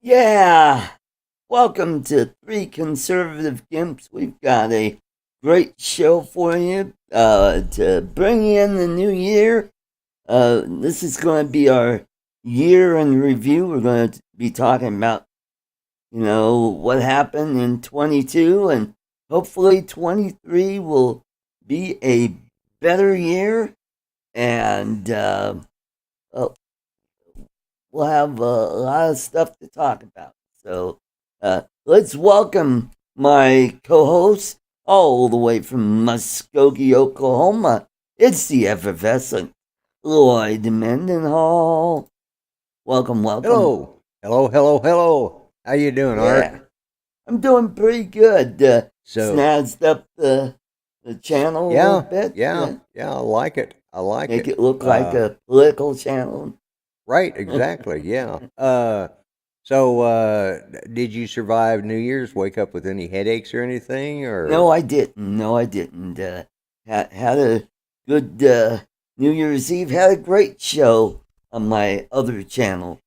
Yeah, welcome to Three Conservative Gimps. We've got a great show for you to bring in the new year. This is going to be our year in review. We're going to be talking about, what happened in 22, and hopefully 23 will be a better year. And uh, we'll have a lot of stuff to talk about. So let's welcome my co host all the way from Muskogee, Oklahoma. It's the effervescent Lloyd Mendenhall. Welcome, welcome. Hello, hello, hello, hello. How you doing, Yeah, Art? I'm doing pretty good. So, Snazzed up the channel a little yeah, bit. yeah, yeah. I like it. I like Make it. it look like a political channel. Right, exactly. Yeah. Did you survive New Year's? Wake up with any headaches or anything? No, Or I didn't. No, I didn't. Had a good New Year's Eve. Had a great show on my other channel,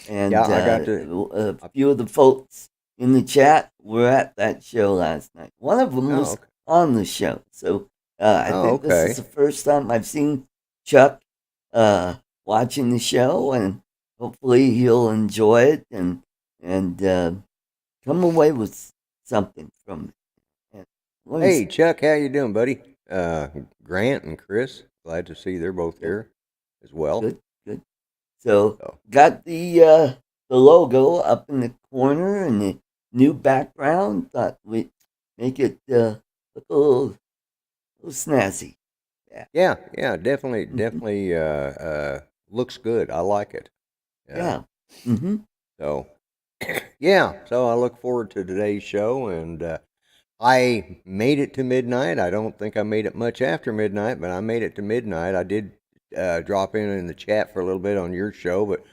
yeah, and I got to. a few of the folks in the chat were at that show last night. One of them Oh, was okay. on the show, so I Oh, think this is the okay. first time I've seen Chuck watching the show, and hopefully he'll enjoy it and come away with something from it. And let me Hey, Chuck, how you doing, buddy? Grant and Chris, glad to see they're both Good, here as well. good, good. So So, got the logo up in the corner and the new background. Thought we'd make it look little snazzy. Yeah. yeah, yeah, definitely, Hmm. definitely, looks good. I like it. Yeah. Yeah. Hmm. So, yeah, so I look forward to today's show, and I made it to midnight. I don't think I made it much after midnight, but I made it to midnight. I did drop in the chat for a little bit on your show, but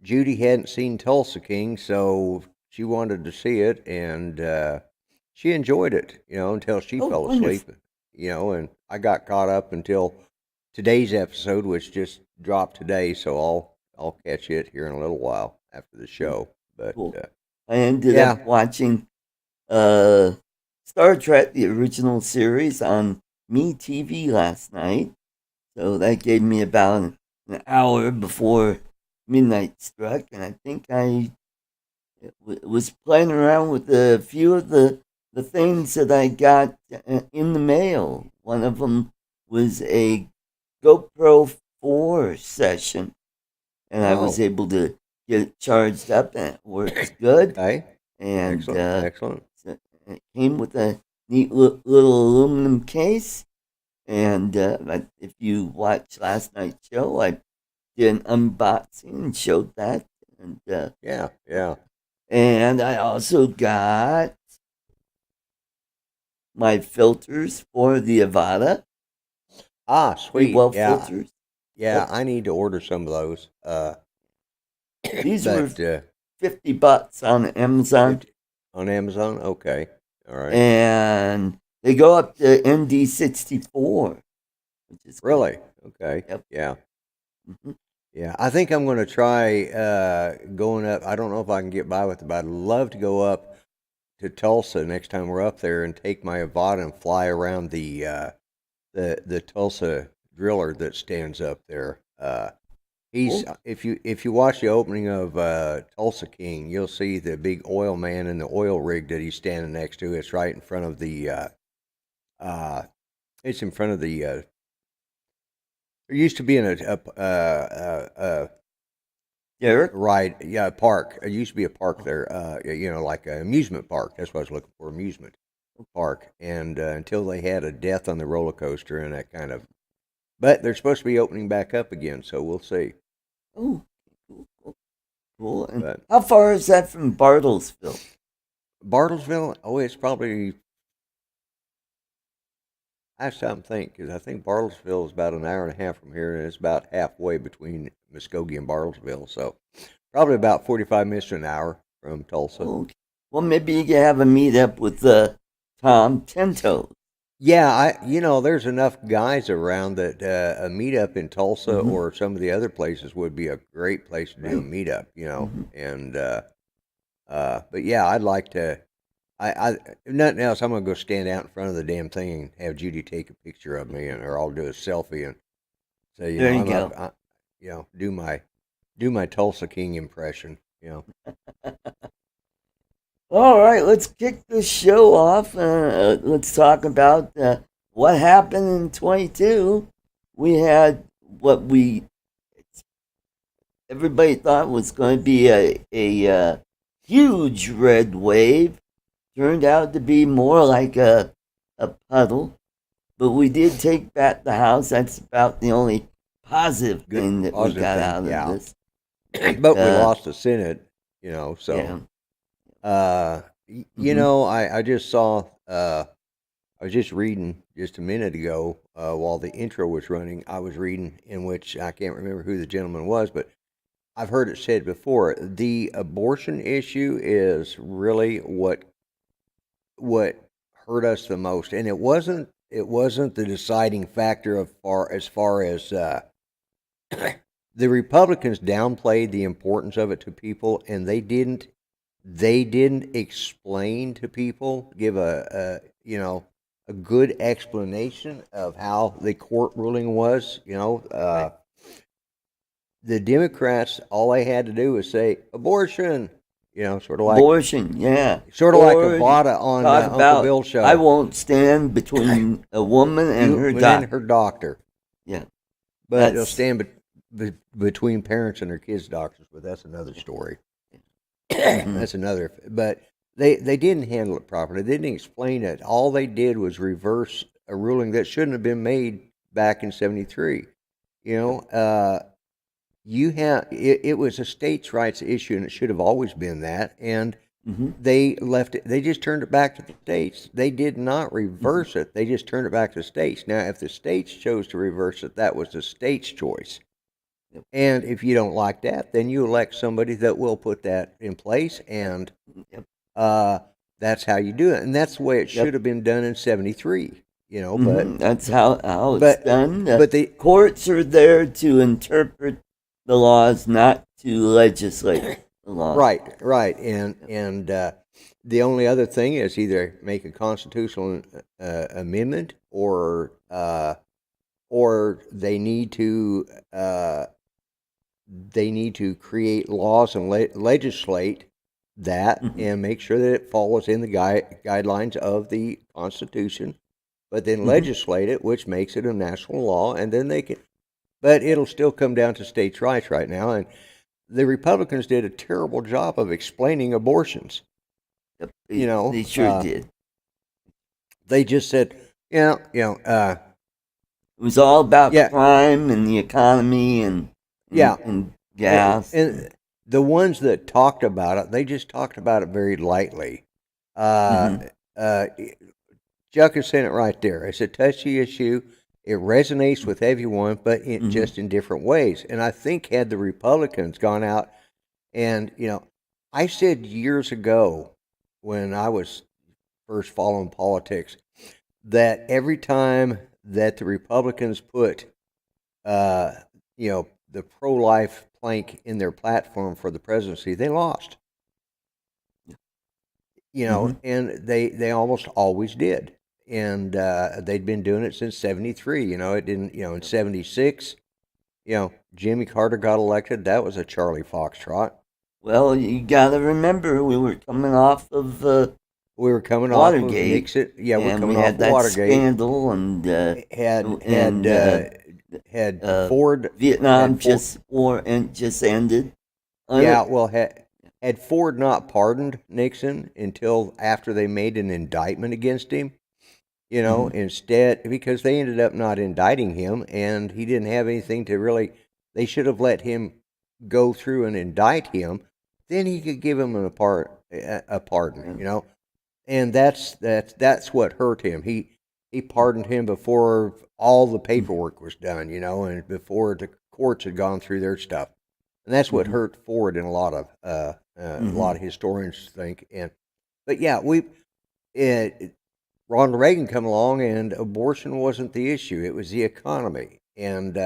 Judy hadn't seen Tulsa King, so she wanted to see it, and she enjoyed it, until she Oh, fell wonderful. asleep, and I got caught up until today's episode, which just dropped today, so I'll catch it here in a little while after the Cool. show. But Cool. I ended yeah, up watching uh, Star Trek, the original series, on Me TV last night. So that gave me about an hour before midnight struck, and I think I was playing around with a few of the things that I got in the mail. One of them was a GoPro 4 session, and I was oh, able to get it charged up, and it works good. okay, And excellent, excellent. it came with a neat little aluminum case. And if you watched last night's show, I did an unboxing and showed that. And Yeah, yeah. I also got my filters for the Avada, Ah, free sweet. well Yeah, filters. yeah. Yep. I need to order some of those. These were But $50 on Amazon, 50 on Amazon. Okay, all right. and they go up to ND64, which is cool. Really? Okay. Yep. Yeah. Hmm. Yeah. I think I'm going to try going up. I don't know if I can get by with it, but I'd love to go up to Tulsa next time we're up there and take my Avada and fly around the Tulsa driller that stands up there. He's Cool. if you watch the opening of Tulsa King, you'll see the big oil man and the oil rig that he's standing next to. It's right in front of uh, it's in front of the. There used to be a Derek. ride, yeah, a park. There used to be a park there, like an amusement park. That's what I was looking for, amusement park. And until they had a death on the roller coaster and that kind of. But they're supposed to be opening back up again, so we'll see. Oh, cool, cool, cool. And But how far is that from Bartlesville? Bartlesville, oh, it's probably I have to think because I think Bartlesville is about an hour and a half from here, and it's about halfway between Muskogee and Bartlesville. So probably about 45 minutes to an hour from Tulsa. Okay. Well, maybe you can have a meetup with Tom Tento. Yeah, there's enough guys around that a meetup in Tulsa Mm-hmm. or some of the other places would be a great place to do a Right. meetup. Mm-hmm. And But yeah, I'd like to. If nothing else, I'm gonna go stand out in front of the damn thing and have Judy take a picture of me, or I'll do a selfie and say, There you I'm go. up. Do my Tulsa King impression. All right, let's kick the show off. Let's talk about what happened in 22. We had what everybody thought was going to be a huge red wave. Turned out to be more like a puddle. But we did take back the House. That's about the only positive Good thing that we positive got thing, out of yeah. this. But we lost the Senate, so. Yeah. I just saw. I was just reading just a minute ago while the intro was running. I was reading in which I can't remember who the gentleman was, but I've heard it said before. The abortion issue is really what hurt us the most, and it wasn't the deciding factor as far as the Republicans downplayed the importance of it to people, and they didn't explain to people, give a good explanation of how the court ruling was. Right. The Democrats, all they had to do was say abortion. Sort of like Abortion, yeah. sort of like Or Avada on talk Uncle about, Bill's show. I won't stand between a woman and her doctor. her doctor. Yeah. But they'll stand between parents and their kids' doctors, but that's another story. That's another. But they didn't handle it properly. They didn't explain it. All they did was reverse a ruling that shouldn't have been made back in '73. It was a states' rights issue, and it should have always been that. And they left it. They just turned it back to the states. They did not reverse it. They just turned it back to the states. Now, if the states chose to reverse it, that was the states' choice. And if you don't like that, then you elect somebody that will put that in place, and that's how you do it. And that's the way it should have been done in '73. But that's how it's done. But the courts are there to interpret the laws, not to legislate the laws. Right. And the only other thing is either make a constitutional amendment, or they need to create laws and legislate that and make sure that it follows in the guidelines of the Constitution, but then legislate it, which makes it a national law, and then they can. But it'll still come down to states' rights right now, and the Republicans did a terrible job of explaining abortions. They sure did. They just said, it was all about crime and the economy and gas. And the ones that talked about it, they just talked about it very lightly. Chuck is saying it right there. It's a touchy issue. It resonates with everyone, but just in different ways. And I think had the Republicans gone out and, I said years ago when I was first following politics that every time that the Republicans put, the pro-life plank in their platform for the presidency, they lost. And they almost always did. And they'd been doing it since '73. It didn't. In '76, Jimmy Carter got elected. That was a Charlie Foxtrot. Well, you got to remember we were coming off of Watergate. Off of Nixon. Yeah, we're coming we off had that Watergate scandal and had Ford. Vietnam just ended. Had Ford not pardoned Nixon until after they made an indictment against him, instead, because they ended up not indicting him, and he didn't have anything to really. They should have let him go through and indict him, then he could give him a pardon, and that's what hurt him. He pardoned him before all the paperwork was done, and before the courts had gone through their stuff, and that's what hurt Ford, and a lot of historians think. But Ronald Reagan come along, and abortion wasn't the issue; it was the economy, and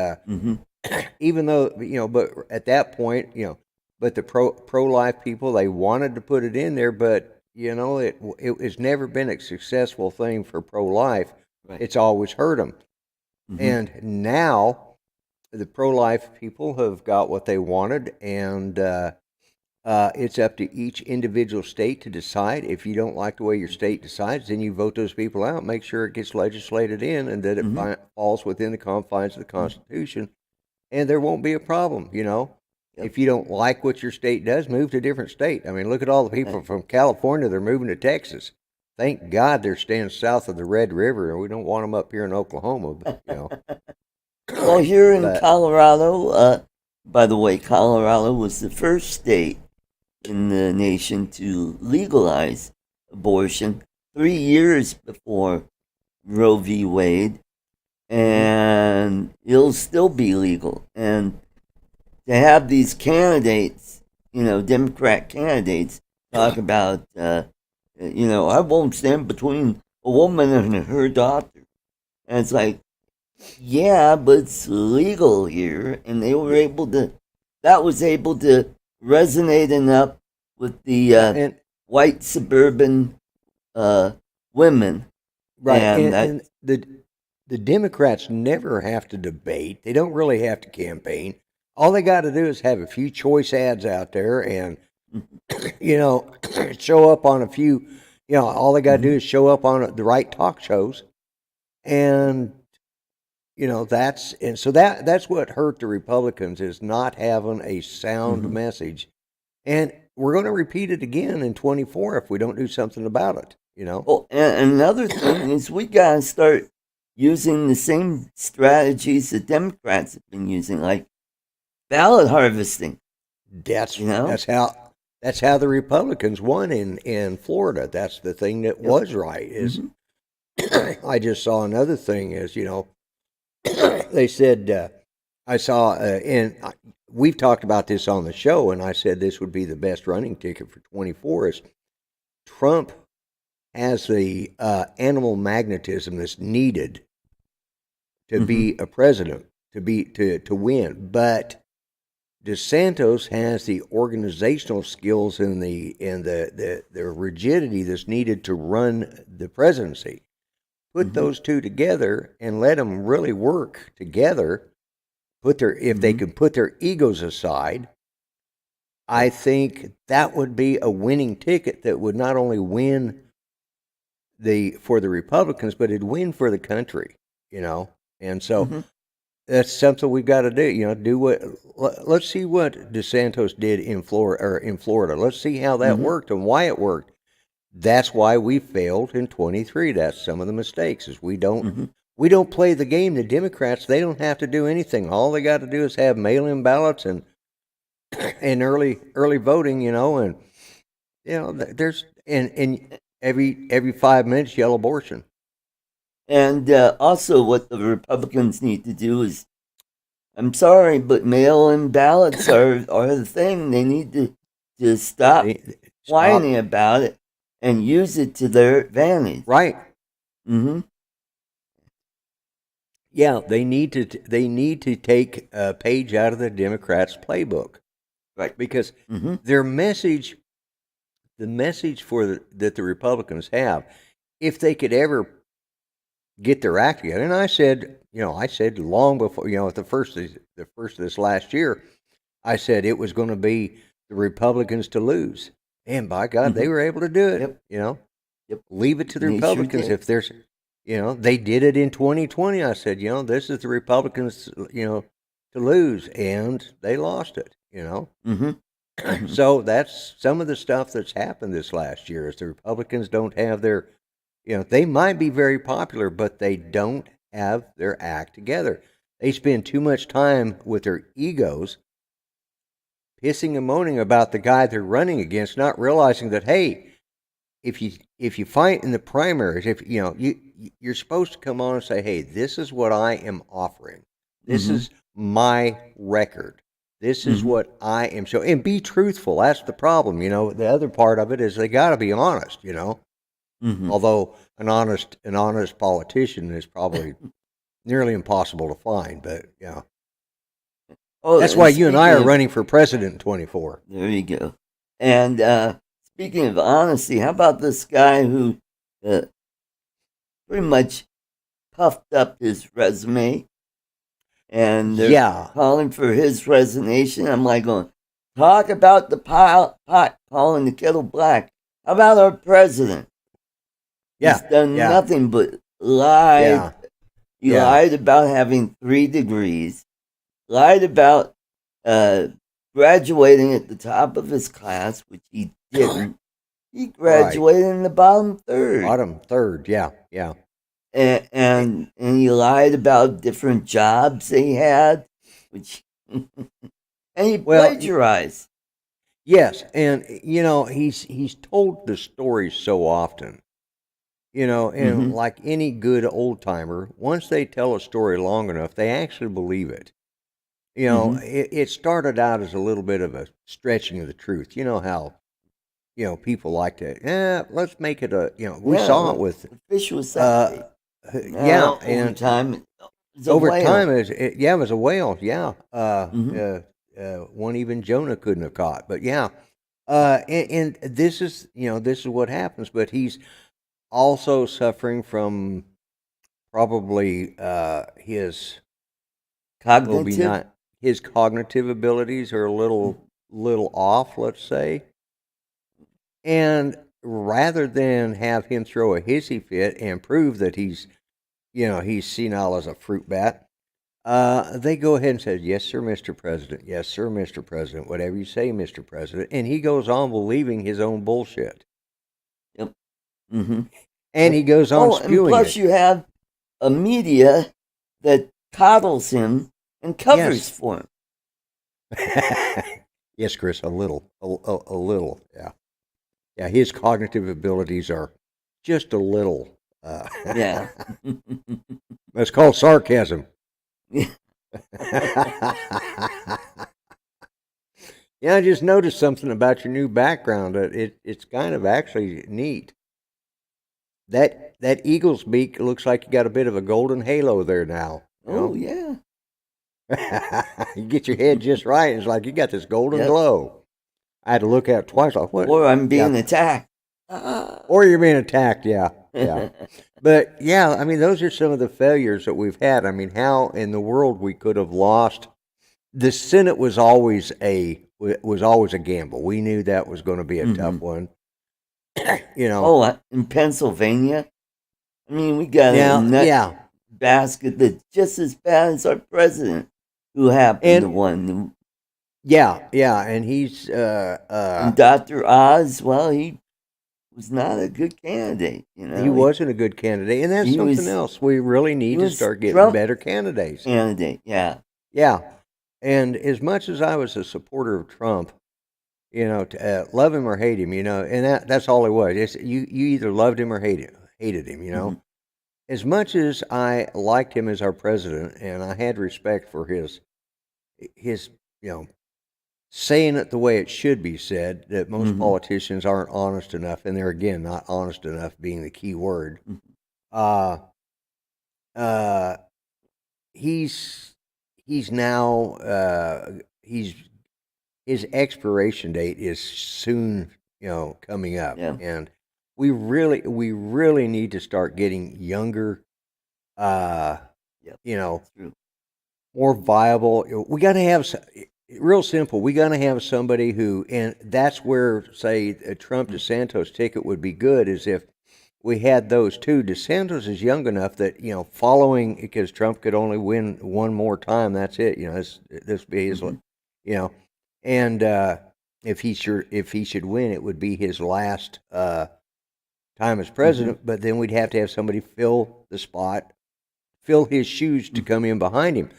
even though but at that point, but the pro-life people, they wanted to put it in there, but it has never been a successful thing for pro-life. Right. It's always hurt them. Mhm. And now the pro-life people have got what they wanted, and it's up to each individual state to decide. If you don't like the way your state decides, then you vote those people out, make sure it gets legislated in, and that it falls within the confines of the Constitution, and there won't be a problem, Yep. If you don't like what your state does, move to a different state. I mean, look at all the people from California, they're moving to Texas. Thank God they're staying south of the Red River, and we don't want them up here in Oklahoma, but, Well, here in Colorado, by the way, Colorado was the first state in the nation to legalize abortion 3 years before Roe v. Wade, and it'll still be legal. And to have these candidates, Democrat candidates, talk about, I won't stand between a woman and her daughter. And it's like, yeah, but it's legal here. And that was able to resonate enough with the white suburban women. Right. And the Democrats never have to debate. They don't really have to campaign. All they got to do is have a few choice ads out there and, show up on a few, all they got to do is show up on the right talk shows. And, that's what hurt the Republicans, is not having a sound message. And we're going to repeat it again in 24 if we don't do something about it, Well, and another thing is we got to start using the same strategies the Democrats have been using, like ballot harvesting. That's how the Republicans won in Florida. That's the thing that was right. Is I just saw another thing is they said I saw and we've talked about this on the show, and I said this would be the best running ticket for 24 is Trump has the animal magnetism that's needed to be a president, to win, but DeSantis has the organizational skills and the rigidity that's needed to run the presidency. Put those two together and let them really work together. If they can put their egos aside, I think that would be a winning ticket that would not only win for the Republicans, but it'd win for the country. And so. That's something we've got to do. Let's see what DeSantis did in Florida. Let's see how that worked and why it worked. That's why we failed in 23. That's some of the mistakes. Is we don't play the game. The Democrats, they don't have to do anything. All they got to do is have mail-in ballots and early voting. And there's and every 5 minutes yell abortion. And also, what the Republicans need to do is, I'm sorry, but mail-in ballots are the thing. They need to stop whining about it and use it to their advantage. Right. Yeah, they need to take a page out of the Democrats' playbook. Right. Because their message, the message that the Republicans have, if they could ever get their act together. And I said long before, at the first of this last year, I said it was going to be the Republicans to lose. And by God, they were able to do it. Leave it to the Republicans. If there's, they did it in 2020. I said, this is the Republicans, to lose, and they lost it. So that's some of the stuff that's happened this last year. Is the Republicans don't have their they might be very popular, but they don't have their act together. They spend too much time with their egos, pissing and moaning about the guy they're running against, not realizing that, hey, if you fight in the primaries, if you're supposed to come on and say, hey, this is what I am offering. This is my record. This is what I am showing, and be truthful. That's the problem. The other part of it is they got to be honest. Although an honest politician is probably nearly impossible to find, but yeah. Oh, That's why you and I are speaking of- running for president in 24. There you go. And speaking of honesty, how about this guy who pretty much puffed up his resume and they're Yeah. calling for his resignation? I'm like going, talk about the pot calling the kettle black. How about our president? Yeah. He's done Yeah. nothing but lied. Yeah. He Yeah. lied about having 3 degrees, lied about graduating at the top of his class, which he didn't. He graduated in the bottom third. Bottom third, yeah, yeah. And he lied about different jobs he had, which and he plagiarized. Yes, and you know he's told the story so often, you know, and like any good old timer, once they tell a story long enough, they actually believe it. You know, it started out as a little bit of a stretching of the truth. You know how, you know, people like to, let's make it a, you know, we saw it with the fish was Saturday. yeah, and time over time it was a whale, yeah. One even Jonah couldn't have caught, but yeah. And this is, you know, this is what happens, but he's also suffering from probably his cognitive. His cognitive abilities are a little off, let's say. And rather than have him throw a hissy fit and prove that he's, you know, he's senile as a fruit bat, they go ahead and say, "Yes, sir, Mr. President. Yes, sir, Mr. President. Whatever you say, Mr. President." And he goes on believing his own bullshit. Yep. And he goes on spewing and plus it. you have a media that coddles him and covers for him. Yes, Chris, a little, yeah. Yeah, his cognitive abilities are just a little. Yeah. That's called sarcasm. Yeah, I just noticed something about your new background. It's kind of actually neat. That eagle's beak looks like you got a bit of a golden halo there now. Oh, yeah. You get your head just right, it's like you got this golden glow. I had to look at it twice. Like, what? Or I'm being attacked. Or you're being attacked, yeah. But yeah, I mean, those are some of the failures that we've had. I mean, how in the world we could have lost? The Senate was always a gamble. We knew that was going to be a tough one. You know. Oh, in Pennsylvania, I mean, we got a nut basket that's just as bad as our president, who happened to win. Yeah, and he's and Dr. Oz. Well, he was not a good candidate. You know, he wasn't a good candidate, and that's something else. We really need to start getting better candidates. Yeah. And as much as I was a supporter of Trump, you know, love him or hate him, you know, and that's all it was. It's, you either loved him or hated him, you know. As much as I liked him as our president, and I had respect for his, you know, saying it the way it should be said, that most politicians aren't honest enough, and they're, again, not honest enough being the key word. He's now, his expiration date is soon, you know, coming up. Yeah. And we really need to start getting younger, you know, more viable. We got to have, real simple, we got to have somebody who, and that's where, say, a Trump DeSantis ticket would be good, is if we had those two. DeSantis is young enough that, you know, following, because Trump could only win one more time, that's it, you know, this be his, you know, and if he should win, it would be his last time as president, but then we'd have to have somebody fill the spot, fill his shoes to come in behind him.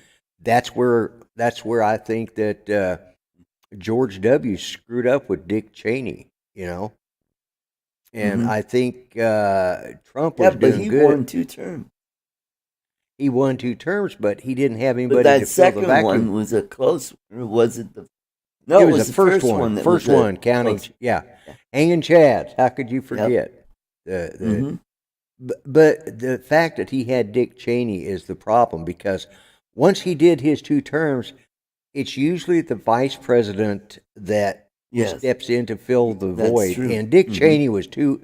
That's where I think that George W. screwed up with Dick Cheney, you know. And I think Trump was doing good. He won 2 terms. He won 2 terms, but he didn't have anybody to fill the vacuum. That second one was a close, or was it the... No, it was the first one. First one, counting, hanging chads. How could you forget? But the fact that he had Dick Cheney is the problem, because once he did his 2 terms, it's usually the vice president that Yes, steps in to fill the that's void. true. And Dick Mhm. Cheney was too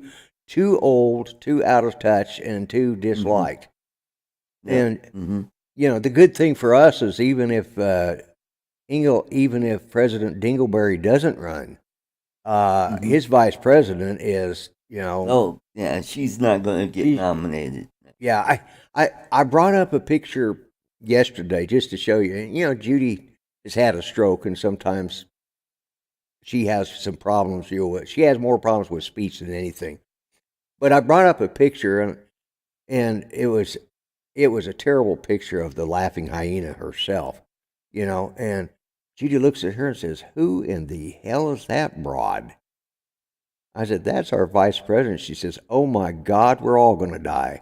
old, too out of touch, and too disliked. Yeah. And Mhm. the good thing for us is even if President Dingleberry doesn't run, Mhm. his vice president is, Oh, yeah, she's not going to get she, nominated. yeah. I brought up a picture yesterday just to show you. Judy has had a stroke, and sometimes she has some problems. She has more problems with speech than anything. But I brought up a picture, and it was a terrible picture of the laughing hyena herself, and Judy looks at her and says, "Who in the hell is that broad?" I said, "That's our vice president." She says, "Oh my God, we're all going to die."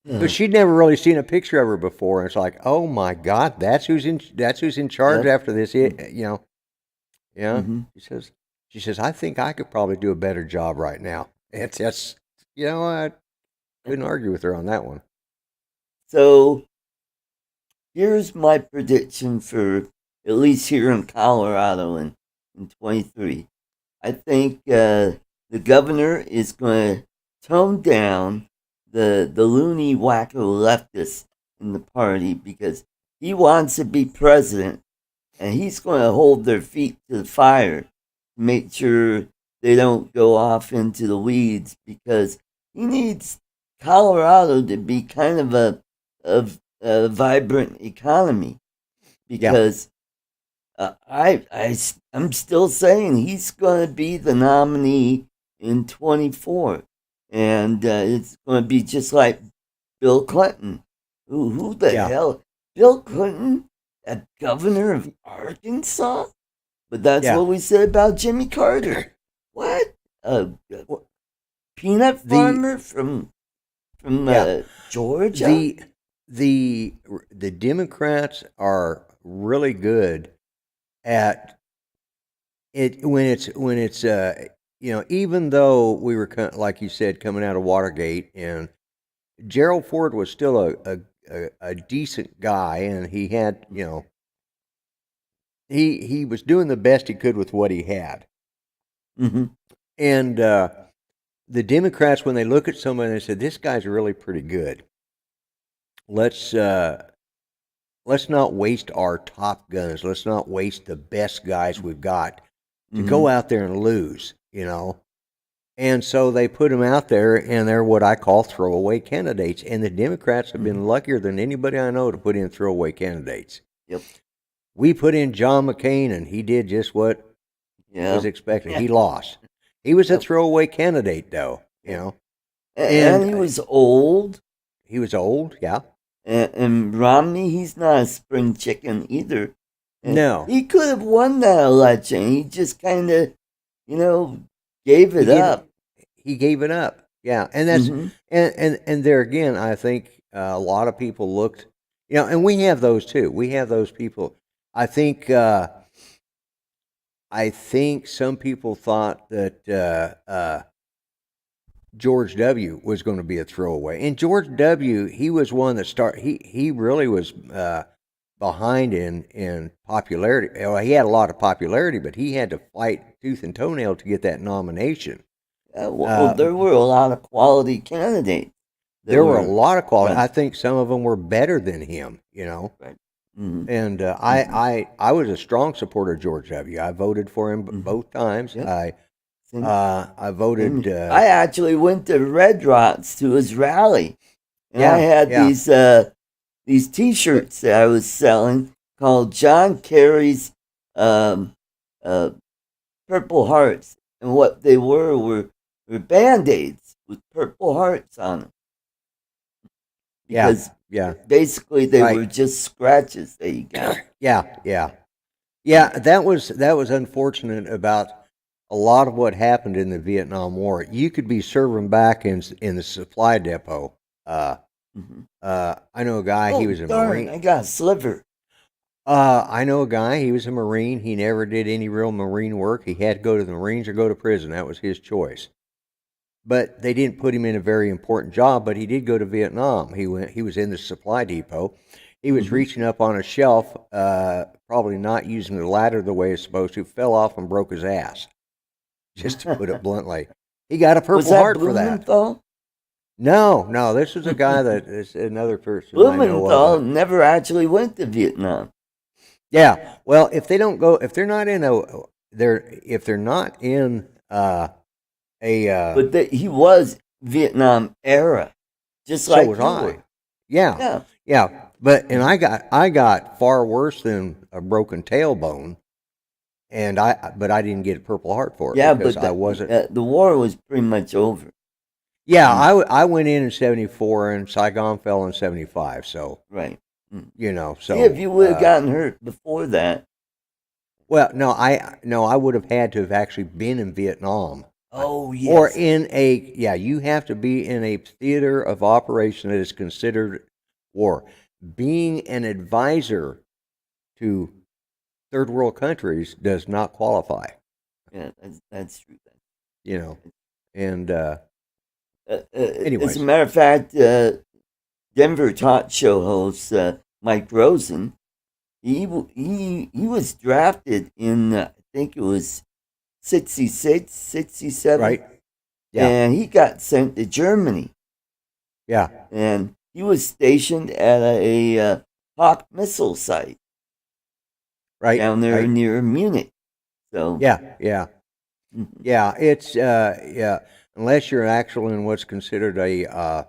But she'd never really seen a picture of her before, and it's like, "Oh my God, that's who's in charge Yep. after this." Yeah. Mhm. She says, "I think I could probably do a better job right now." It's just, I couldn't argue with her on that one. So here's my prediction for at least here in Colorado in 23. I think the governor is going to tone down the loony wacko leftists in the party because he wants to be president and he's going to hold their feet to the fire to make sure they don't go off into the weeds because he needs Colorado to be kind of a vibrant economy Yeah. because I'm still saying he's going to be the nominee in 24, and it's going to be just like Bill Clinton. Who the Yeah. hell? Bill Clinton, a governor of Arkansas? But that's Yeah. what we said about Jimmy Carter. What? A peanut The farmer from yeah. Georgia? The Democrats are really good at it when it's even though we were like you said coming out of Watergate, and Gerald Ford was still a decent guy, and he had he was doing the best he could with what he had. Mm-hmm. And the Democrats, when they look at someone, they said, "This guy's really pretty good. Let's not waste our top guns. Let's not waste the best guys we've got to Mm-hmm. go out there and lose." And so they put them out there, and they're what I call throwaway candidates. And the Democrats have been luckier than anybody I know to put in throwaway candidates. Yep. We put in John McCain, and he did just what was expected. He lost. He was a throwaway candidate, though. And he And was old. he was old, yeah. And Romney, he's not a spring chicken either. And No, he could have won that election. He just kind of, gave it up. He gave it up. Yeah, and that's and there again, I think a lot of people looked, and we have those too. We have those people. I think some people thought that George W. was going to be a throwaway, and George W. He was one that He really was behind in popularity. Well, he had a lot of popularity, but he had to fight tooth and toenail to get that nomination. Well, there were a lot of quality candidates. There were a lot of quality. I think some of them were better than him. Right. Mm-hmm. And I was a strong supporter of George W. I voted for him both times. Yep. I voted. I actually went to Red Rocks to his rally, and Yeah, I had yeah. these T-shirts that I was selling called John Kerry's uh, Purple Hearts, and what they were Band-Aids with purple hearts on them because Yeah. basically they Right. were just scratches that you got. Yeah. That was unfortunate about a lot of what happened in the Vietnam War. You could be serving back in the supply depot. I know a guy. He was a Marine. I got a sliver. I know a guy. He was a Marine. He never did any real Marine work. He had to go to the Marines or go to prison. That was his choice. but they didn't put him in a very important job. But he did go to Vietnam. He was in the supply depot. He was reaching up on a shelf, probably not using the ladder the way it's supposed to. Fell off and broke his ass. Just to put it bluntly, he got a Purple Heart for that. Blumenthal? No. This was a guy that is another person Blumenthal never actually went to Vietnam. Yeah. Well, if they don't go, if they're not in but he was Vietnam era, just so like was you I. were. Yeah. But I got far worse than a broken tailbone, but I didn't get a Purple Heart for it. Yeah, because but I wasn't. The war was pretty much over. Yeah, I went in 74 and Saigon fell in 75. So right. So see, if you would have gotten hurt before that. Well, no, I would have had to have actually been in Vietnam. Oh, yes. Or you have to be in a theater of operation that is considered war. Being an advisor to third world countries does not qualify. Yeah, that's true. And anyways. As a matter of fact, Denver talk show host Mike Rosen, he was drafted in I think it was 66, 67. Right. Yeah. And he got sent to Germany. Yeah. And he was stationed at a Hawk missile site. Right. Down there near Munich. So yeah. Yeah, it's unless you're actually in what's considered an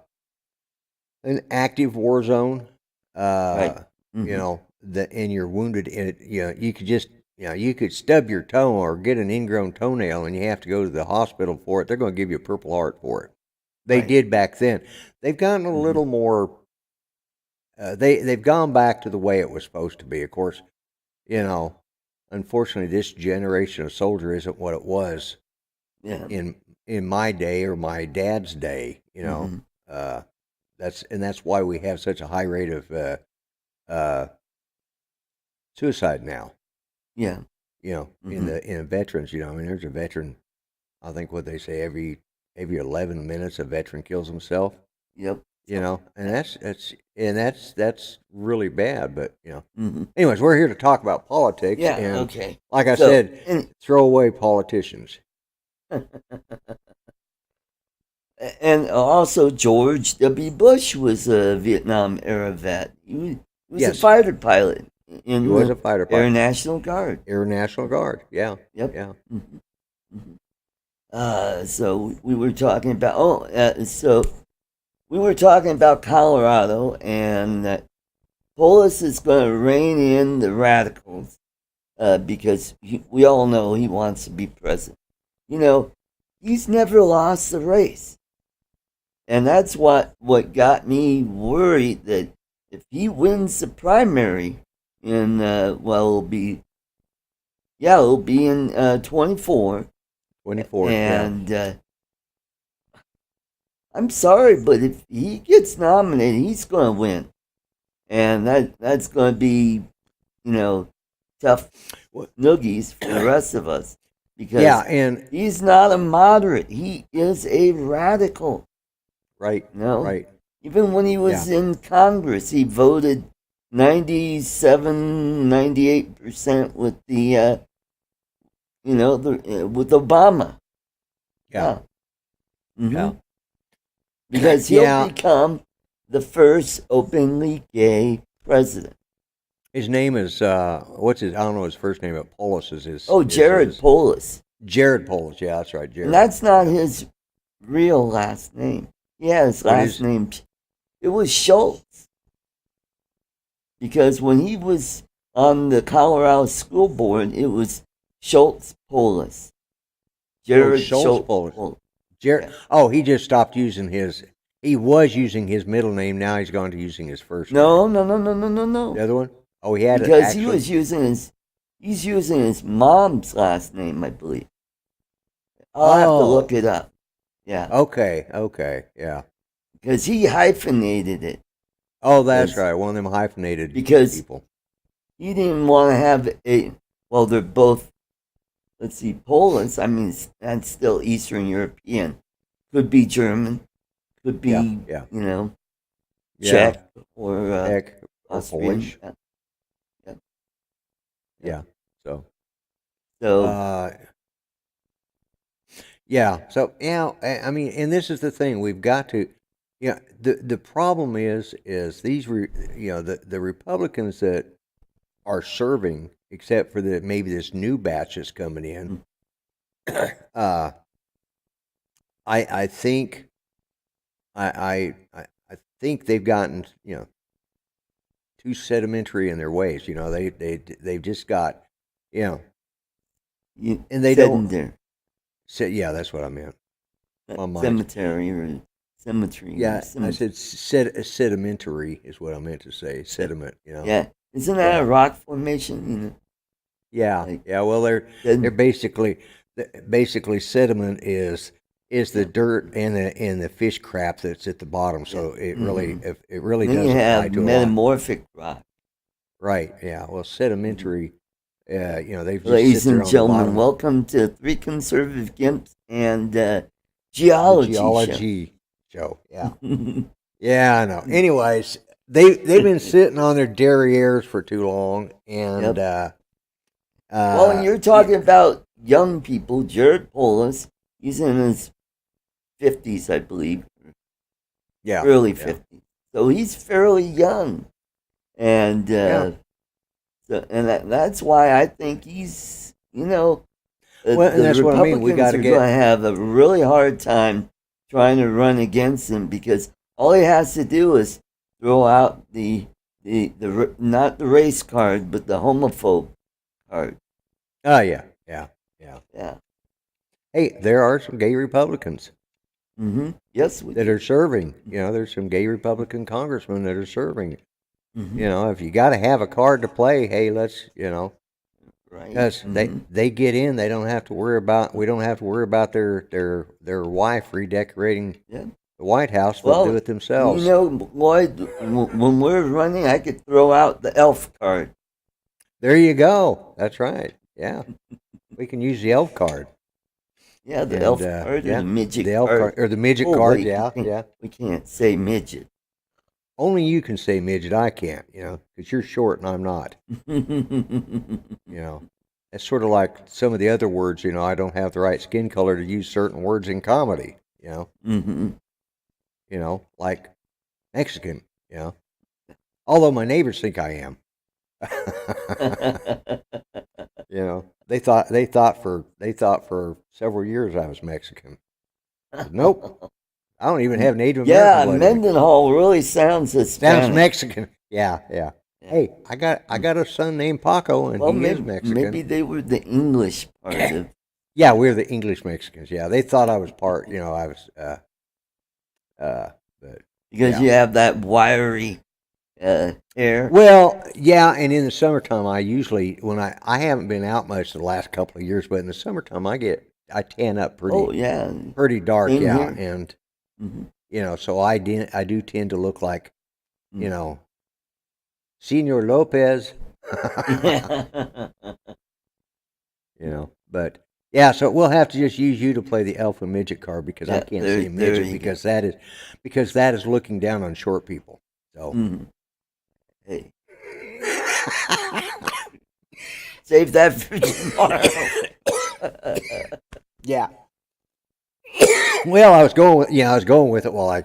active war zone, right. And you're wounded in it, you could just, you could stub your toe or get an ingrown toenail and you have to go to the hospital for it. They're going to give you a Purple Heart for it. They did back then. They've gotten a little more, they've gone back to the way it was supposed to be. Of course, unfortunately, this generation of soldier isn't what it was in my day or my dad's day. That's why we have such a high rate of suicide now. Yeah. In veterans, there's a veteran. I think what they say every 11 minutes a veteran kills himself. Yep. And that's really bad. But anyways, we're here to talk about politics. Yeah. And okay. Like I said, throw away politicians. And also George W. Bush was a Vietnam era vet. He was a fighter pilot. He was a fighter pilot. Air National Guard. Air National Guard. Yeah. Yep. Yeah. So we were talking about we were talking about Colorado, and that Polis is going to rein in the radicals because we all know he wants to be president. He's never lost the race. And that's what got me worried, that if he wins the primary in, it'll be in 24. 24, and I'm sorry, but if he gets nominated, he's going to win. And that's going to be, tough noogies for the rest of us. Because and he's not a moderate. He is a radical. Right. Right. Even when he was in Congress, he voted 98% with the, with Obama. Yeah. Yeah. Because he'll become the first openly gay president. His name is I don't know his first name, but Polis is his. Jared Polis. Jared Polis, yeah, that's right, Jared. And that's not his real last name. Yeah, his last name. It was Schultz. Because when he was on the Colorado School Board, it was Schultz Polis. Jared Schultz Polis. Jared. Oh, he just stopped using his. He was using his middle name. Now he's gone to using his first name. No. The other one? Oh, he had because he was using his mom's last name, I believe. I'll have to look it up. Yeah. Okay, yeah. Because he hyphenated it. Oh, that's right. One of them hyphenated people. He didn't want to have they're both, let's see, Poland. I mean, that's still Eastern European. Could be German, could Yeah, be, yeah, you know, yeah. Czech or Czech or Austrian. Polish. Yeah, yeah. Yeah. So, So, uh, yeah. So, yeah. I mean, and this is the thing we've got to. Yeah. The problem is these the Republicans that are serving, except for the maybe this new batch that's coming in. uh, I think I think they've gotten too sedimentary in their ways. They've just got you know, and they don't. sedentary, Yeah, that's what I meant. My mind. cemetery or cemetery. Yeah, I Cemetery. said sedimentary is what I meant to say. Sediment. Yeah, isn't that Yeah. a rock formation? Yeah. Like, Yeah. Well, they're basically sediment is the dirt and the fish crap that's at the bottom. So it really then does you apply have to a lot. metamorphic rock. Right. Yeah. Well, sedimentary. They've just Ladies sit there and on the gentlemen, bottom. welcome to Three Conservative Gimps and The Geology show. Yeah. Show. Yeah, I know. Anyways, they've been sitting on their derrieres for too long, and Well, and you're talking about young people. Jared Polis, he's in his 50s, I believe, yeah, early yeah. 50s. So he's fairly young. And that's why I think he's, Well, and that's what I mean. We got to going to have a really hard time trying to run against him because all he has to do is throw out the not the race card, but the homophobe card. Oh yeah. Yeah. Hey, there are some gay Republicans Yes, that are serving. There's some gay Republican congressmen that are serving. Mhm. If you got to have a card to play, hey, let's Right. because they get in, they don't have to worry about. We don't have to worry about their wife redecorating Yeah. the White House. They'll do it themselves. Lloyd, when we're running, I could throw out the elf card. There you go. That's right. Yeah, we can use the elf card. Yeah, the elf card or the midget the elf card. or the midget card. Yeah. We can't say midget. Only you can say midget. I can't. Because you're short and I'm not. It's sort of like some of the other words. I don't have the right skin color to use certain words in comedy. Like Mexican. Although my neighbors think I am. They thought for several years I was Mexican. Nope. I don't even have Native American blood. Yeah, Mendenhall really sounds Hispanic. Sounds Mexican. Yeah. Hey, I got a son named Paco, and he is Mexican. Maybe they were the English part of. Yeah, we're the English Mexicans. Yeah, they thought I was part. I was. But because you have that wiry hair. Well, yeah, and in the summertime, I usually I haven't been out much the last couple of years, but in the summertime, I tan up pretty. Oh yeah, pretty dark. Same yeah, here. and so I do tend to look like, Senor Lopez. But yeah, so we'll have to just use you to play the alpha midget card because I can't say midget because that is looking down on short people. So hey, save that for tomorrow. Yeah. Well, I was going with it while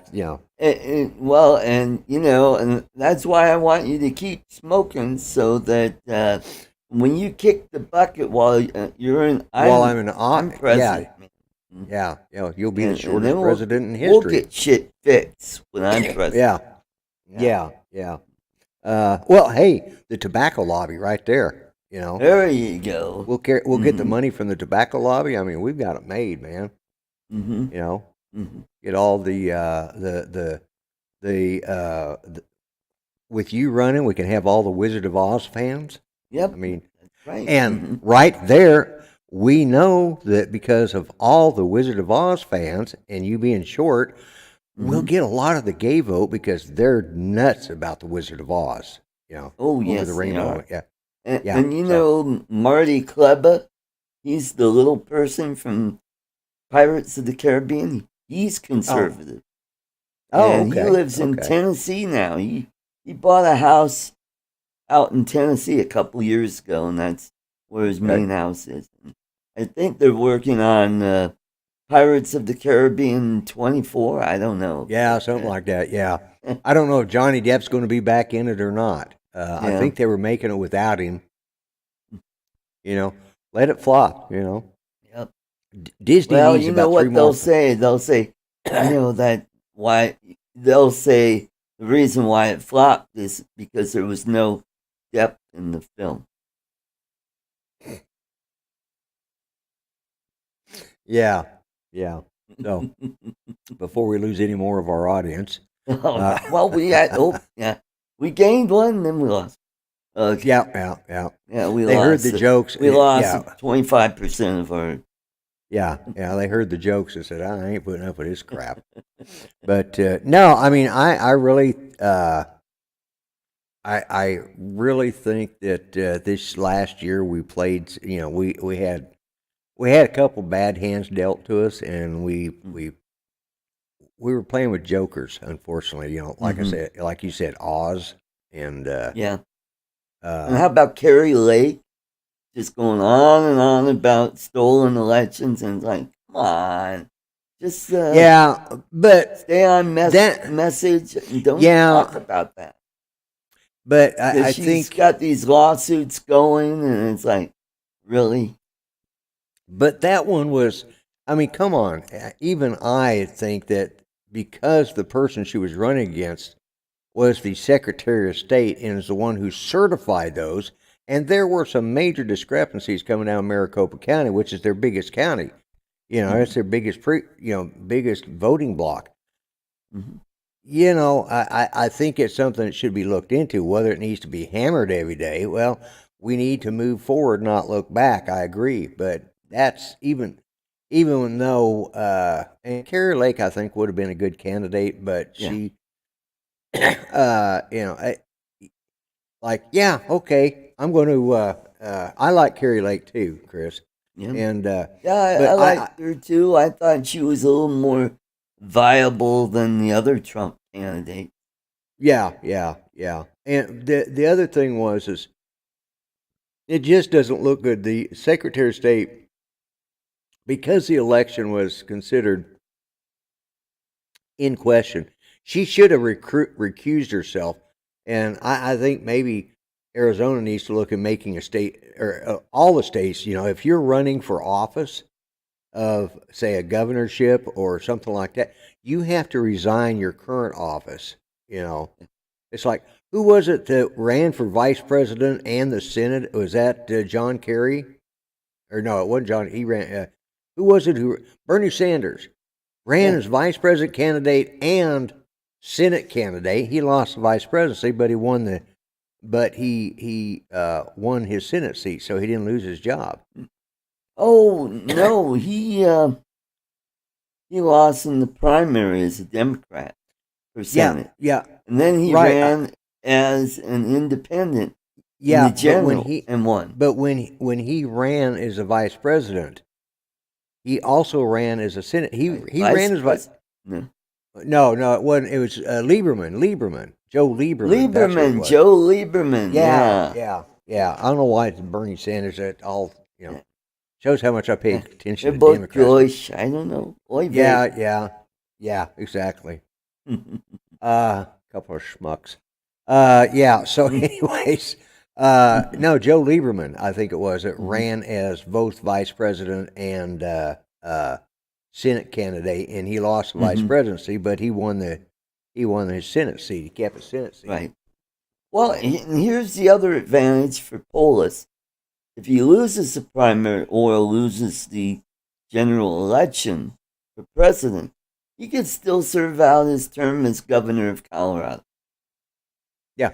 Well, and that's why I want you to keep smoking so that when you kick the bucket while you're in, I'm president. Yeah, you'll be the shortest president in history. We'll get shit fixed when I'm president. Yeah. Well, hey, the tobacco lobby right there. There you go. We'll get the money from the tobacco lobby. I mean, we've got it made, man. Get all the with you running, we can have all the Wizard of Oz fans. Yep. I mean, that's right. And right there, we know that because of all the Wizard of Oz fans and you being short, we'll get a lot of the gay vote because they're nuts about the Wizard of Oz. Oh yes, the rainbow. Yeah. And Marty Kleba, he's the little person from Pirates of the Caribbean. He's conservative. Oh, And okay. he lives in Tennessee now. He bought a house out in Tennessee a couple years ago, and that's where his main house is. I think they're working on Pirates of the Caribbean 24. I don't know. Yeah, something like that. Yeah. I don't know if Johnny Depp's going to be back in it or not. I think they were making it without him. Let it flop, Yep. Disney needs about what 3 more. They'll say, they'll say the reason why it flopped is because there was no depth in the film. Yeah. So, before we lose any more of our audience. We gained one, then we lost. Okay. Yeah. We they lost. Heard the jokes. We lost 25% of our. Yeah. They heard the jokes and said, "I ain't putting up with this crap." But no, I mean, I really, I really think that this last year we played. We had a couple bad hands dealt to us, and we were playing with jokers. Unfortunately, like I said, like you said, Oz and and how about Carrie Lake? Just going on and on about stolen elections, and it's like, come on, just but stay on message and don't talk about that. But I she's think got these lawsuits going, and it's like, really. But that one was, I mean, come on. Even I think that because the person she was running against was the Secretary of State and is the one who certified those. And there were some major discrepancies coming out of Maricopa County, which is their biggest county. It's their biggest biggest voting block. I think it's something that should be looked into. Whether it needs to be hammered every day, well, we need to move forward, not look back. I agree, but that's even though and Carrie Lake, I think, would have been a good candidate, but she, I'm going to. I like Carrie Lake too, Chris. Yeah. And I liked her too. I thought she was a little more viable than the other Trump candidate. Yeah. And the other thing is it just doesn't look good. The Secretary of State, because the election was considered in question, she should have recused herself. And I think maybe Arizona needs to look at making a state, or all the states, if you're running for office of, say, a governorship or something like that, you have to resign your current office. It's like, who was it that ran for vice president and the Senate? Was that John Kerry? Or no, it wasn't John. He ran. Who was it who? Bernie Sanders ran as vice president candidate and Senate candidate. He lost the vice presidency, but he won he won his Senate seat, so he didn't lose his job. Oh no, he lost in the primary as a Democrat for Senate. Yeah. And then he ran as an independent in the general and won. But when he ran as a vice president, he also ran as a Senate. He ran as vice. No, it wasn't. It was Lieberman, Joe Lieberman. Joe Lieberman. Yeah. I don't know why it's Bernie Sanders at all. Shows how much I pay attention to both Democrats. Jewish. I don't know. Yeah, exactly. Couple of schmucks. So anyways, no, Joe Lieberman, I think it was, it ran as both vice president and Senate candidate, and he lost the vice presidency, but he won his Senate seat. He kept his Senate seat. Right. Well, and here's the other advantage for Polis. If he loses the primary or loses the general election for president, he could still serve out his term as governor of Colorado. Yeah.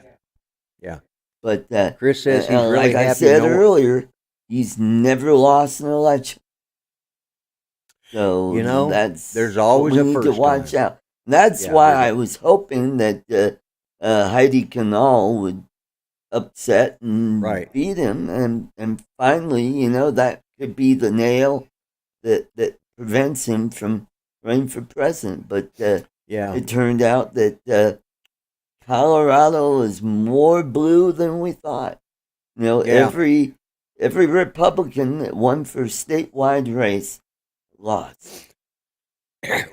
But Chris says he's really like happy. I said earlier, he's never lost an election. So there's always a first need to watch out. That's why I was hoping that Heidi Canal would upset and beat him, and finally, that could be the nail that prevents him from run for president. But Yeah. it turned out that Colorado is more blue than we thought. Yeah. Every Republican that won for statewide race lost.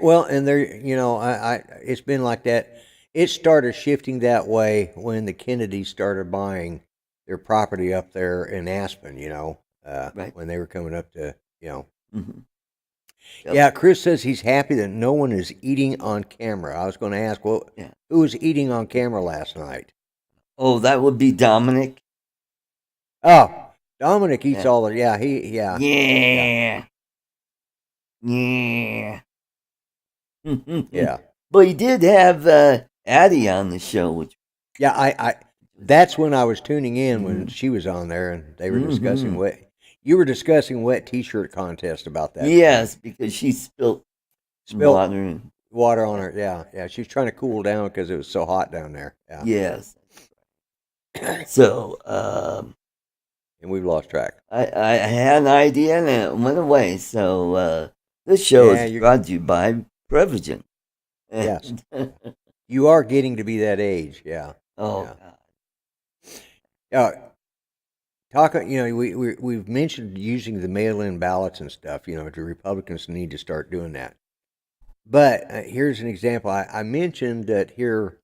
Well, and there, it's been like that. It started shifting that way when the Kennedys started buying their property up there in Aspen. Right. When they were coming up to, Mm-hmm. Yep. Yeah, Chris says he's happy that no one is eating on camera. I was going to ask, well, Yeah. who was eating on camera last night? Oh, that would be Dominic. Oh, Dominic eats Yeah. all the, yeah, Yeah. Yeah. Yeah. But he did have Addie on the show, which Yeah, that's when I was tuning in when she was on there and they were discussing you were discussing wet t-shirt contest about that. Yes, because she spilled water on her. Yeah. She was trying to cool down because it was so hot down there. Yeah. Yes. So, and we've lost track. I had an idea and it went away. So, this show is brought to you by Prevagen. Yes. You are getting to be that age. Yeah. Oh, God. We've mentioned using the mail-in ballots and stuff. The Republicans need to start doing that. But here's an example. I mentioned that here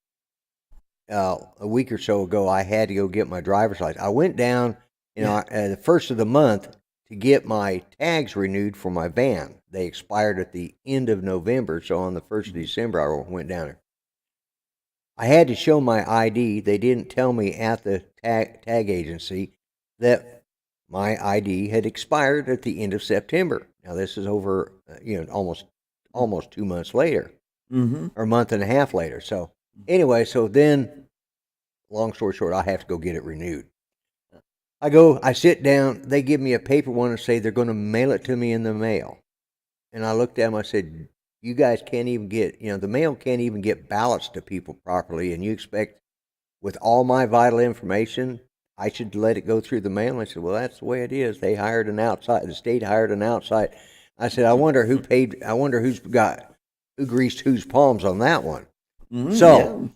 a week or so ago, I had to go get my driver's license. I went down, the first of the month to get my tags renewed for my van. They expired at the end of November, so on the 1st of December, I went down there. I had to show my ID. They didn't tell me at the tag agency that my ID had expired at the end of September. Now this is over, almost 2 months later, or a month and a half later. So anyway, then, long story short, I have to go get it renewed. I sit down. They give me a paper one and say they're going to mail it to me in the mail. And I looked at them. I said, "You guys can't even get, the mail can't even get ballots to people properly, and you expect, with all my vital information, I should let it go through the mail?" And I said, "Well, that's the way it is. The state hired an outside." I said, "I wonder who greased whose palms on that one." So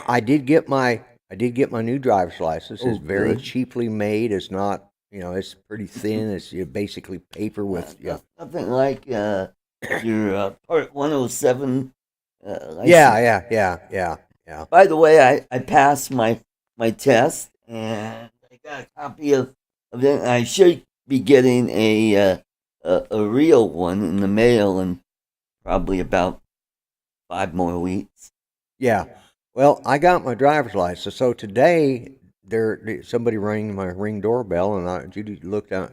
I did get my new driver's license. It's very cheaply made. It's not, it's pretty thin. It's basically paper with nothing like your Part 107 license. Yeah. By the way, I passed my test and I got a copy of it. I should be getting a real one in the mail in probably about 5 more weeks. Yeah. Well, I got my driver's license. So today, somebody rang my Ring doorbell, and Judy looked out.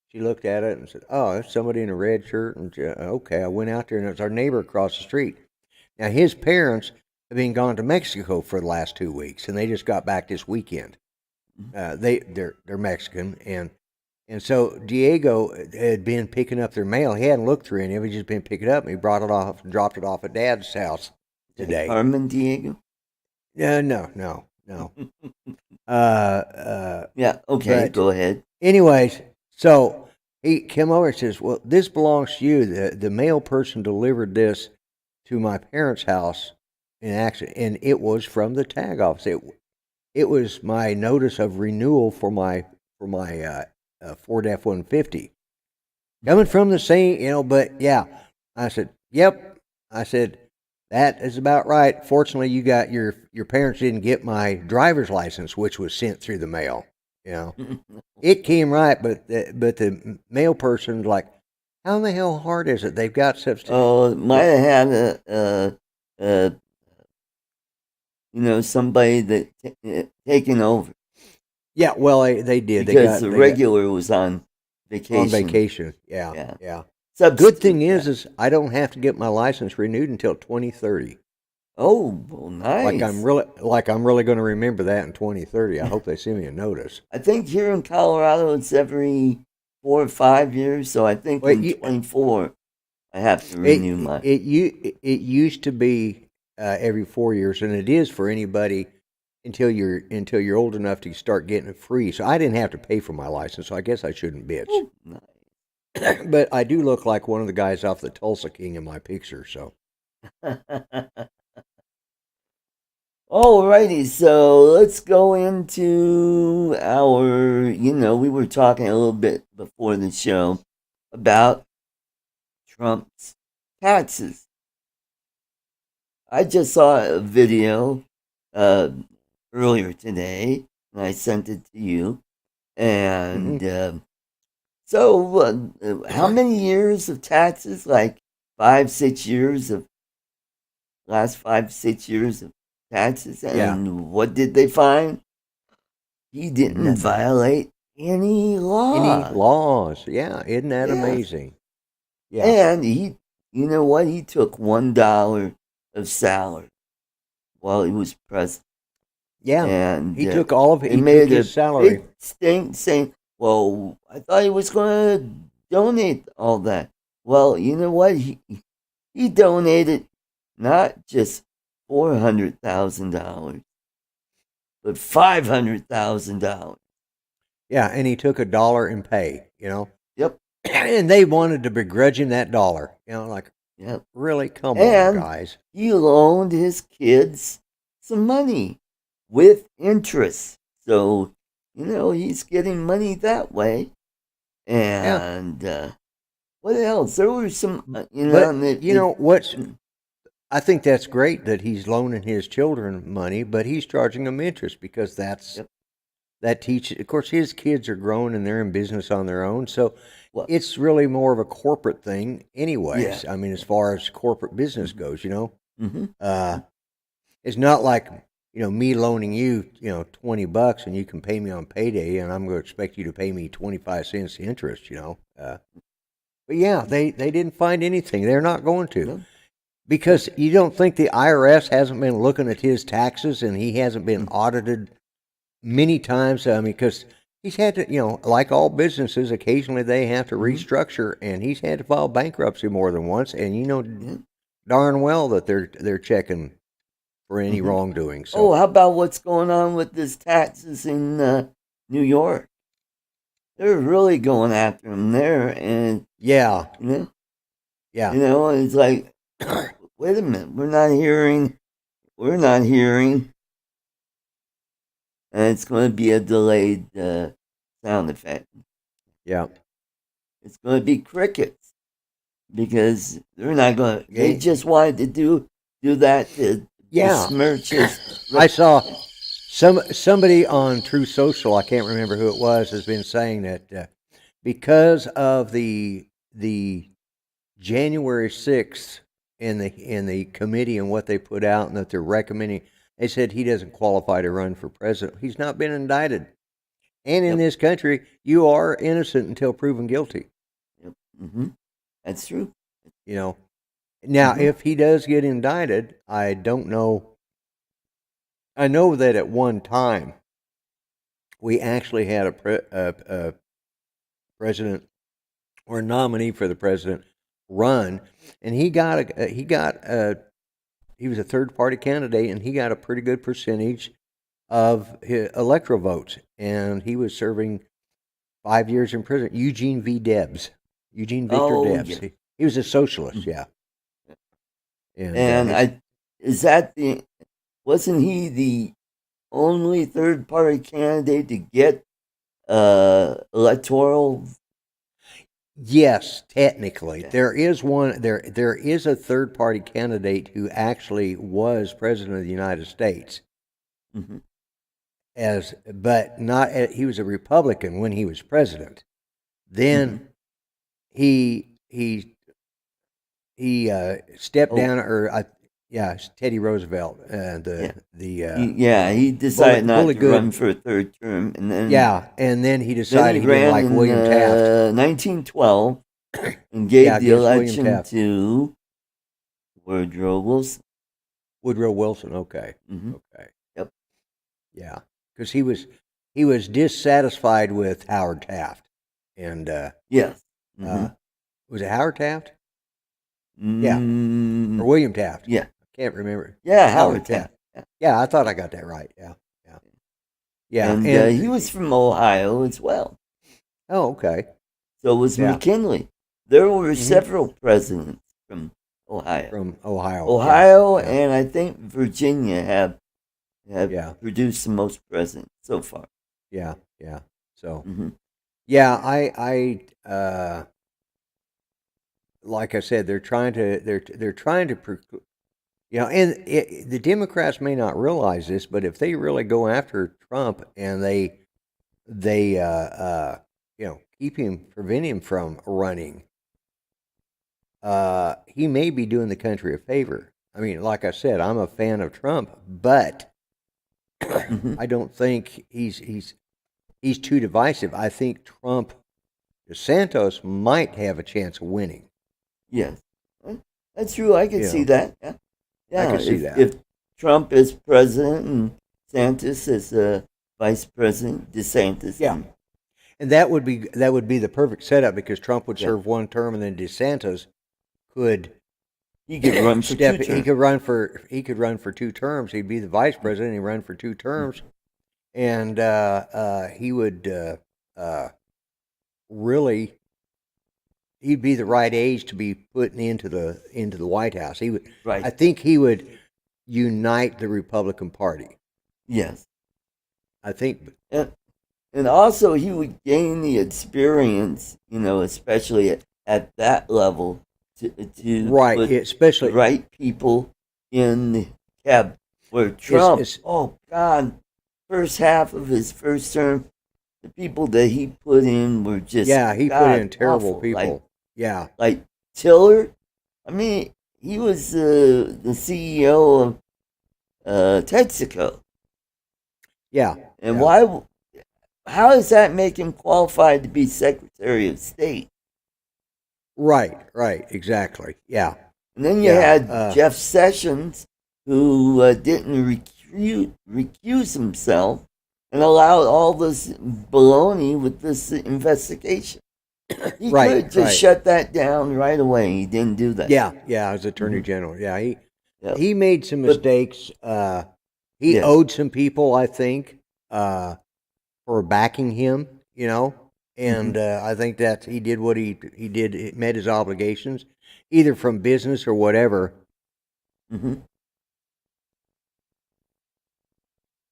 She looked at it and said, "Oh, that's somebody in a red shirt." And okay, I went out there, and it was our neighbor across the street. Now, his parents have been gone to Mexico for the last 2 weeks, and they just got back this weekend. They're Mexican, and so Diego had been picking up their mail. He hadn't looked through any of it; he'd just been picking it up, and he brought it off and dropped it off at Dad's house today. Carmen Diego? No. Yeah. Okay. Go ahead. Anyways, so he came over and says, "Well, this belongs to you. The mail person delivered this to my parents' house in accident, and it was from the tag office. It was my notice of renewal for my Ford F-150, coming from the same, But yeah, I said, yep. I said, that is about right. Fortunately, you got your parents didn't get my driver's license, which was sent through the mail. It came right, but the mail person's like, how in the hell hard is it? They've got such. Oh, it might have had somebody that taken over. Yeah, well, they did because the regular was on vacation. On vacation, yeah. So good thing is I don't have to get my license renewed until 2030. Oh, well, nice. Like I'm really going to remember that in 2030. I hope they send me a notice. I think here in Colorado it's every 4 or 5 years. So I think in 24 I have to renew mine. It used to be every 4 years, and it is for anybody until you're old enough to start getting it free. So I didn't have to pay for my license, so I guess I shouldn't bitch. Oh, nice. but I do look like one of the guys off the Tulsa King in my picture. So Alrighty, so let's go into we were talking a little bit before the show about Trump's taxes. I just saw a video uh, earlier today, and I sent it to you. And how many years of taxes? Like 5, 6 years of last 5, 6 years of taxes. And what did they find? He didn't Nothing. violate any law. Any laws? Yeah, isn't that amazing? Yeah. And he took $1 of salary while he was president. Yeah, and he took all of it. He made took his salary. Big stink saying, "Well, I thought he was going to donate all that." Well, you know what? He donated not just $400,000, but $500,000. Yeah, and he took $1 in pay. Yep. And they wanted to begrudge him that dollar. Like, yep. Really, come on, guys. He loaned his kids some money with interest, so he's getting money that way. And what else? There were some, what's? I think that's great that he's loaning his children money, but he's charging them interest because that teaches. Of course, his kids are grown and they're in business on their own, so it's really more of a corporate thing, anyways. Yeah. I mean, as far as corporate business goes, it's not like me loaning you, $20 and you can pay me on payday, and I'm going to expect you to pay me 25 cents interest, But yeah, they didn't find anything. They're not going to. No. Because you don't think the IRS hasn't been looking at his taxes and he hasn't been audited many times? I mean, because he's had to, like all businesses, occasionally they have to restructure, and he's had to file bankruptcy more than once, and darn well that they're checking for any wrongdoing. So. Oh, how about what's going on with his taxes in New York? They're really going after him there, and yeah, it's like, wait a minute, we're not hearing, and it's going to be a delayed sound effect. Yeah, it's going to be crickets, because they're not going to. They just wanted to do that to besmirch his. I saw somebody on True Social, I can't remember who it was, has been saying that because of the January 6th in the committee and what they put out and that they're recommending, they said he doesn't qualify to run for president. He's not been indicted. And in this country, you are innocent until proven guilty. Yep. That's true. Now, if he does get indicted, I don't know. I know that at one time we actually had a president or a nominee for the president run, and he was a third party candidate, and he got a pretty good percentage of his electoral votes, and he was serving 5 years in prison. Eugene Victor Debs. Yeah. He was a socialist. Yeah. And wasn't he the only third party candidate to get electoral? Yes, technically. Okay. There is one. There is a third party candidate who actually was president of the United States. But not. He was a Republican when he was president. Then he stepped down, or Teddy Roosevelt. He decided not to run for a third term, and then and then he decided he didn't like William Taft. 1912, and gave the election to Woodrow Wilson. Woodrow Wilson, okay, okay, yep, yeah, because he was dissatisfied with Howard Taft, and yes, was it Howard Taft? Yeah, or William Taft. Yeah, can't remember. Yeah, Howard Taft. Yeah, I thought I got that right. Yeah. And he was from Ohio as well. Oh, okay. So was Yeah. McKinley. There were Mhm. several presidents from Ohio. From Ohio. Ohio Yeah. and I think Virginia have Yeah. produced the most presidents so far. Yeah. Yeah. So, Hmm. yeah, like I said, they're trying to and the Democrats may not realize this, but if they really go after Trump and they prevent him from running, he may be doing the country a favor. I mean, like I said, I'm a fan of Trump, but Hmm. I don't think he's too divisive. I think DeSantis might have a chance of winning. Yes, that's true. I can You see know, that. Yeah, I yeah. could see that. If Trump is president and DeSantis is vice president, DeSantis. Yeah. And that would be the perfect setup because Trump would Yeah. serve one term and then DeSantis could He could run for step. two terms. He could run for 2 terms. He'd be the vice president. He'd run for 2 terms, and he would really. He'd be the right age to be putting into the White House. He would. Right. I think he would unite the Republican Party. Yes. I think. And also he would gain the experience, especially at that level to Right, put especially the right people in the cabinet. Where Trump, oh God, first half of his first term, the people that he put in were just he put in terrible awful. people. Like Tiller. I mean, he was the CEO of Texaco. Yeah. And why? How does that make him qualified to be Secretary of State? Right, exactly. Yeah. And then you had Jeff Sessions, who didn't recuse himself and allowed all this baloney with this investigation. He could have just shut that down right away. He didn't do that. Yeah, as Attorney General. Yeah, he made some mistakes. He owed some people, I think, for backing him, and I think that he did what he did. It met his obligations, either from business or whatever. Mm-hmm.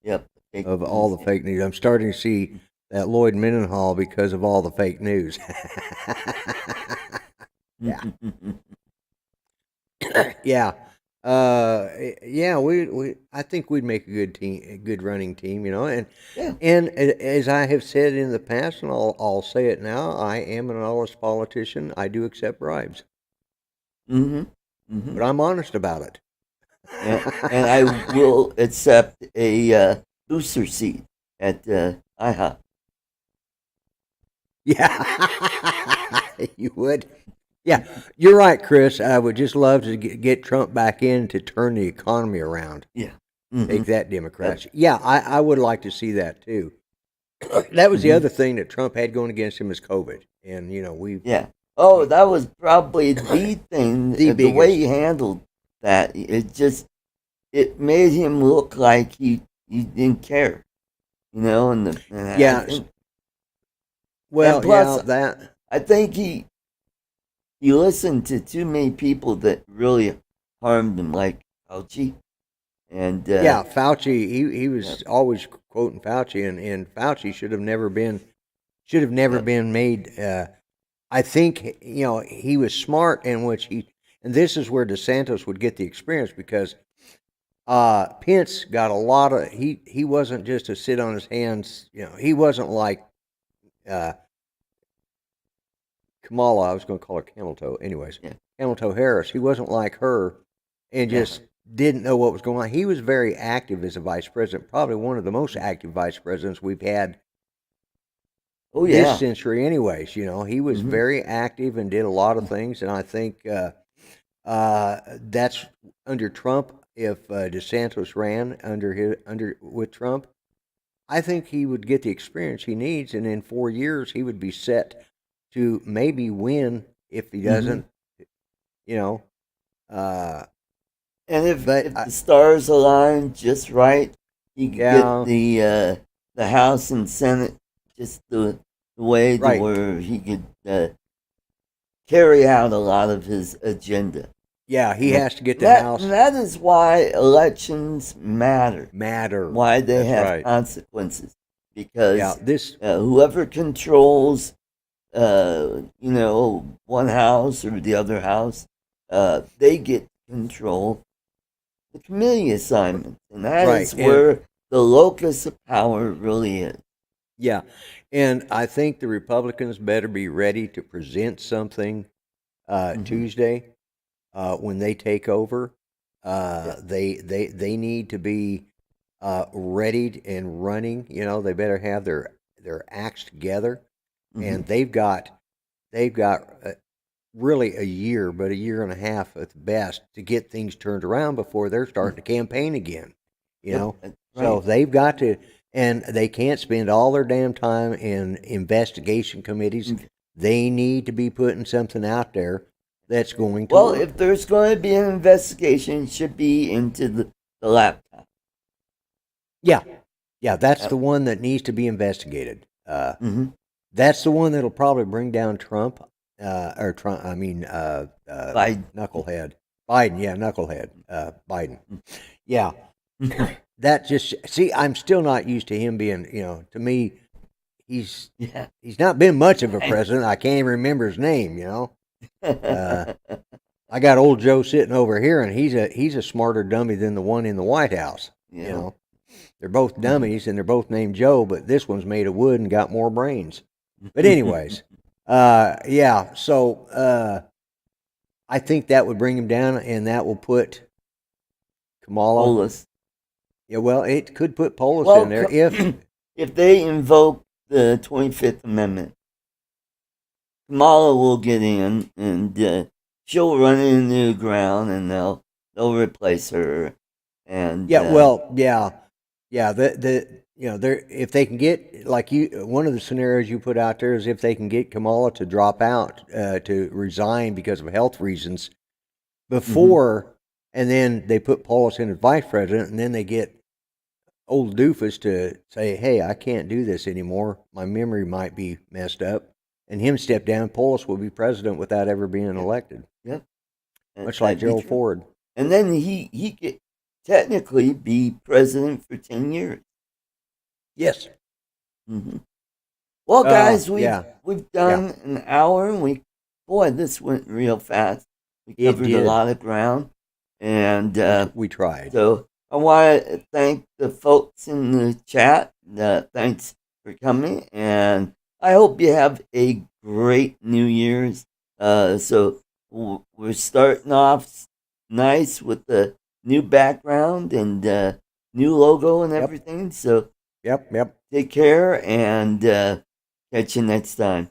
Yep. Of all the fake news, I'm starting to see that Lloyd Mendenhall because of all the fake news. Yeah. Yeah. I think we'd make a good team, a good running team, and as I have said in the past, and I'll say it now, I am an honest politician. I do accept bribes. Mm-hmm. Mm-hmm. But I'm honest about it. And I will accept a booster seat at IHOP. Yeah, you would. Yeah, you're right, Chris. I would just love to get Trump back in to turn the economy around. Yeah. Mm-hmm. Take that, Democrats. Yeah, I would like to see that too. That was the other thing that Trump had going against him is COVID. And, we... Yeah. Oh, that was probably the thing. The way he handled that, it made him look like he didn't care. And well, plus, that... I think he listened to too many people that really harmed him, like Fauci. And Fauci. He was always quoting Fauci, and Fauci should have never been made. I think he was smart in which and this is where DeSantis would get the experience because Pence got a lot of he wasn't just to sit on his hands. He wasn't like Kamala. I was going to call her Camel Toe. Anyways, Camel Toe Harris. He wasn't like her and just didn't know what was going on. He was very active as a vice president, probably one of the most active vice presidents we've had this century anyways. He was very active and did a lot of things, and I think that's under Trump. If DeSantis ran with Trump, I think he would get the experience he needs, and in 4 years he would be set to maybe win if he doesn't, and if the stars align just right, he could get the House and Senate just to the way to Right. where he could carry out a lot of his agenda. Yeah, he And has to get the House. And that is why elections matter. Matter. Why they That's have right. consequences. Because Yeah, this. whoever controls, one house or the other house, they get control the committee assignments, and that Right, is where the locus of power really is. Yeah, and I think the Republicans better be ready to present something Tuesday when they take over. They need to be ready and running. You know, they better have their acts together, and they've got really a year, but a year and a half at the best to get things turned around before they're starting to campaign again. You know, Right. so they've got to, and they can't spend all their damn time in investigation committees. They need to be putting something out there that's going to work. If there's going to be an investigation, it should be into the laptop. Yeah, that's the one that needs to be investigated. That's the one that'll probably bring down Trump. Biden. Knucklehead. Biden, yeah, knucklehead. Biden. Yeah. That just, see, I'm still not used to him being, to me, he's not been much of a president. I can't even remember his name, I got old Joe sitting over here, and he's a smarter dummy than the one in the White House. They're both dummies, and they're both named Joe, but this one's made of wood and got more brains. But anyways, so I think that would bring him down, and that will put Kamala. Polis. Yeah, well, it could put Polis in there if they invoke the 25th Amendment. Kamala will get in, and she'll run into the ground, and they'll replace her. And if they can get, like, one of the scenarios you put out there is if they can get Kamala to drop out, to resign because of health reasons before, and then they put Polis in as vice president, and then they get old doofus to say, hey, I can't do this anymore. My memory might be messed up. And him step down, Polis will be president without ever being elected. Yep. Much like Gerald Ford. And then he could technically be president for 10 years. Yes. Well, guys, we've done an hour, and this went real fast. We covered a lot of ground, and we tried. So I want to thank the folks in the chat. Thanks for coming, and I hope you have a great New Year's. So we're starting off nice with the new background and new logo and everything. So Yep. Take care, and catch you next time.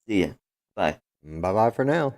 See ya. Bye. Bye-bye for now.